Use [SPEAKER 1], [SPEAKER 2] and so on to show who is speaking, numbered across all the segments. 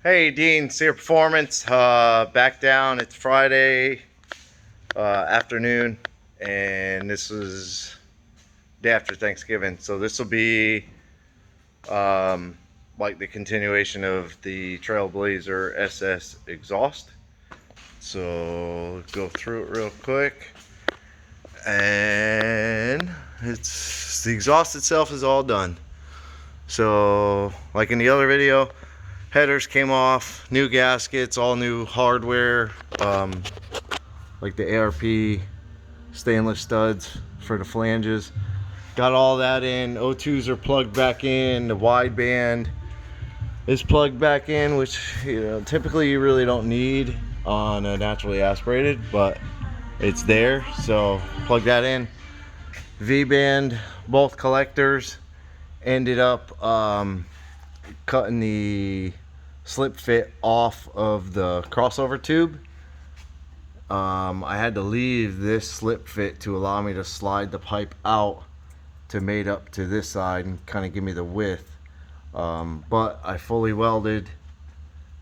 [SPEAKER 1] Hey Dean, Sear Performance, back down. It's Friday afternoon, and this is day after Thanksgiving. So this will be like the continuation of the Trailblazer SS exhaust. So let's go through it real quick. And the exhaust itself is all done. So like in the other video, headers came off, new gaskets, all new hardware, like the ARP stainless studs for the flanges. Got all that in. O2s are plugged back in. The wideband is plugged back in, which typically you really don't need on a naturally aspirated, but it's there, so plug that in. V-band, both collectors. Ended up cutting the slip fit off of the crossover tube. I had to leave this slip fit to allow me to slide the pipe out to mate up to this side and kind of give me the width. But I fully welded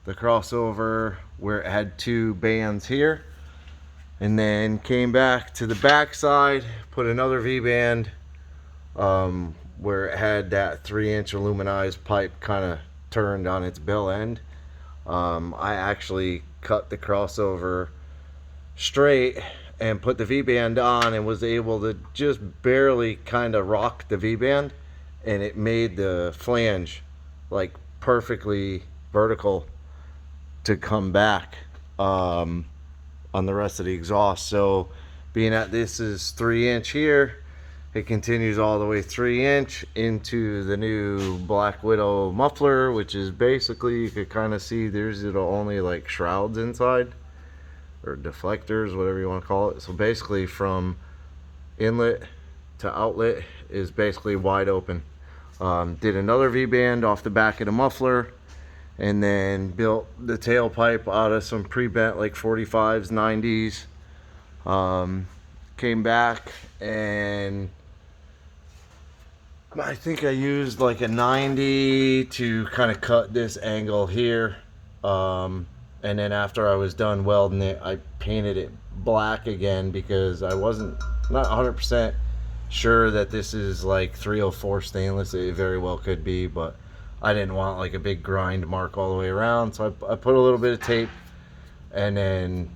[SPEAKER 1] the crossover where it had two bands here, and then came back to the back side, put another V-band where it had that 3-inch aluminized pipe kind of turned on its bell end. I actually cut the crossover straight and put the V-band on and was able to just barely kind of rock the V-band, and it made the flange like perfectly vertical to come back on the rest of the exhaust. So being that this is 3-inch here, it continues all the way 3-inch into the new Black Widow muffler, which is basically, you could kind of see there's only like shrouds inside, or deflectors, whatever you want to call it. So basically from inlet to outlet is basically wide open. Did another V-band off the back of the muffler, and then built the tailpipe out of some pre-bent like 45s, 90s. Came back and I think I used like a 90 to kind of cut this angle here. And then after I was done welding it, I painted it black again because I wasn't not 100% sure that this is like 304 stainless. It very well could be, but I didn't want like a big grind mark all the way around. So I put a little bit of tape and then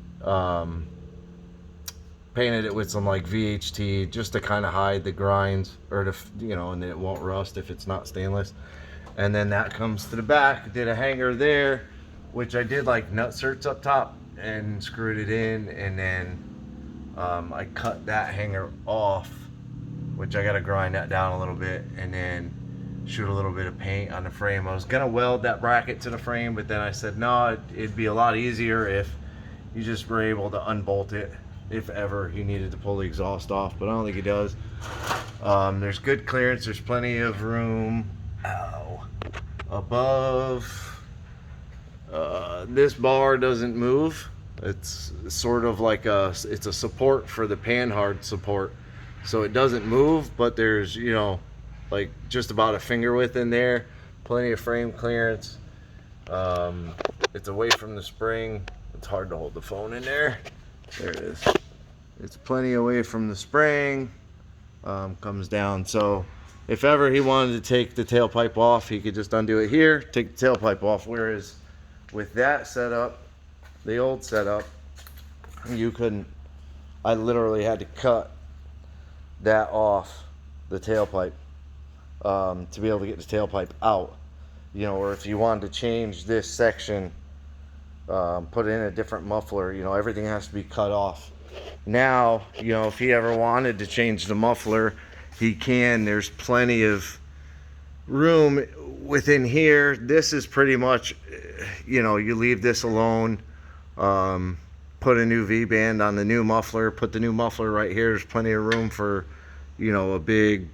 [SPEAKER 1] painted it with some like VHT just to kind of hide the grinds, or to, and then it won't rust if it's not stainless. And then that comes to the back. Did a hanger there, which I did like nut certs up top and screwed it in, and then I cut that hanger off, which I got to grind that down a little bit and then shoot a little bit of paint on the frame. I was gonna weld that bracket to the frame, but then I said no, it'd be a lot easier if you just were able to unbolt it if ever he needed to pull the exhaust off, but I don't think he does. There's good clearance. There's plenty of room above. This bar doesn't move. It's sort of like it's a support for the panhard support, so it doesn't move, but there's like just about a finger width in there. Plenty of frame clearance. It's away from the spring. It's hard to hold the phone in there. There it is. It's plenty away from the spring. Comes down. So if ever he wanted to take the tailpipe off, he could just undo it here, take the tailpipe off. Whereas with that setup, the old setup, you couldn't. I literally had to cut that off the tailpipe to be able to get the tailpipe out. Or if you wanted to change this section, put in a different muffler, everything has to be cut off. Now, if he ever wanted to change the muffler, he can. There's plenty of room within here. This is pretty much, you leave this alone, put a new V-band on the new muffler, put the new muffler right here. There's plenty of room for, a big,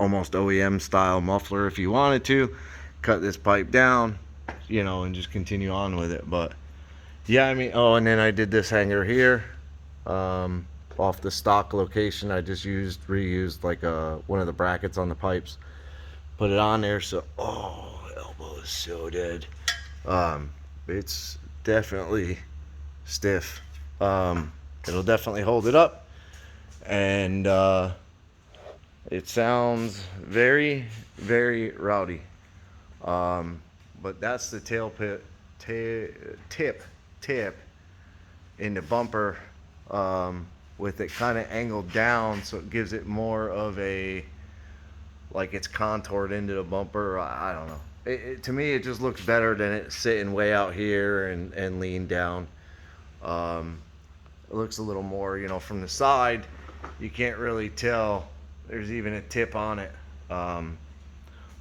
[SPEAKER 1] almost OEM style muffler if you wanted to. Cut this pipe down, and just continue on with it. But yeah, and then I did this hanger here off the stock location. I just reused like one of the brackets on the pipes, put it on there. So elbow is so dead. It's definitely stiff. It'll definitely hold it up, and it sounds very, very rowdy. But that's the tip in the bumper, with it kind of angled down, so it gives it more of a, like it's contoured into the bumper. I don't know. To me, it just looks better than it sitting way out here and leaned down. It looks a little more, from the side, you can't really tell there's even a tip on it.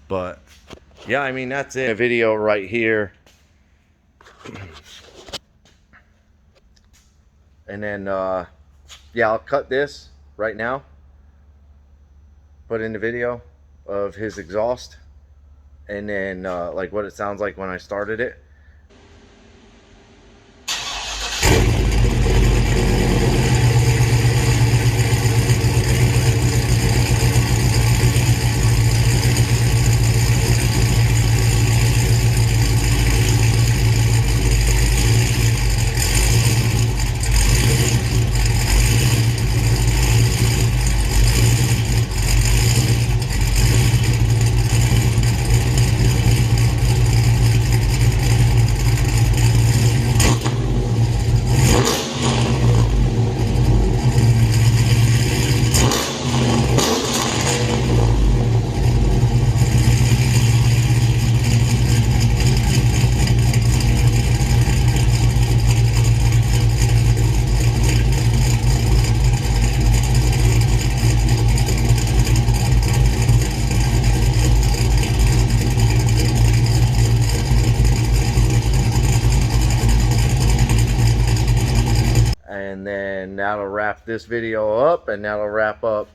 [SPEAKER 1] But yeah, I mean, that's it. A video right here. And then, yeah, I'll cut this right now, put in the video of his exhaust, and then like what it sounds like when I started it. And then that'll wrap this video up, and that'll wrap up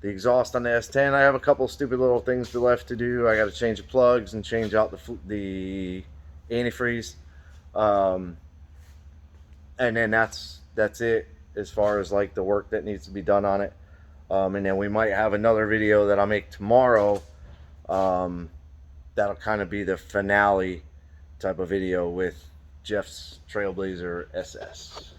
[SPEAKER 1] the exhaust on the S10. I have a couple stupid little things left to do. I got to change the plugs and change out the antifreeze, and then that's it as far as like the work that needs to be done on it. And then we might have another video that I'll make tomorrow. That'll kind of be the finale type of video with Jeff's Trailblazer SS.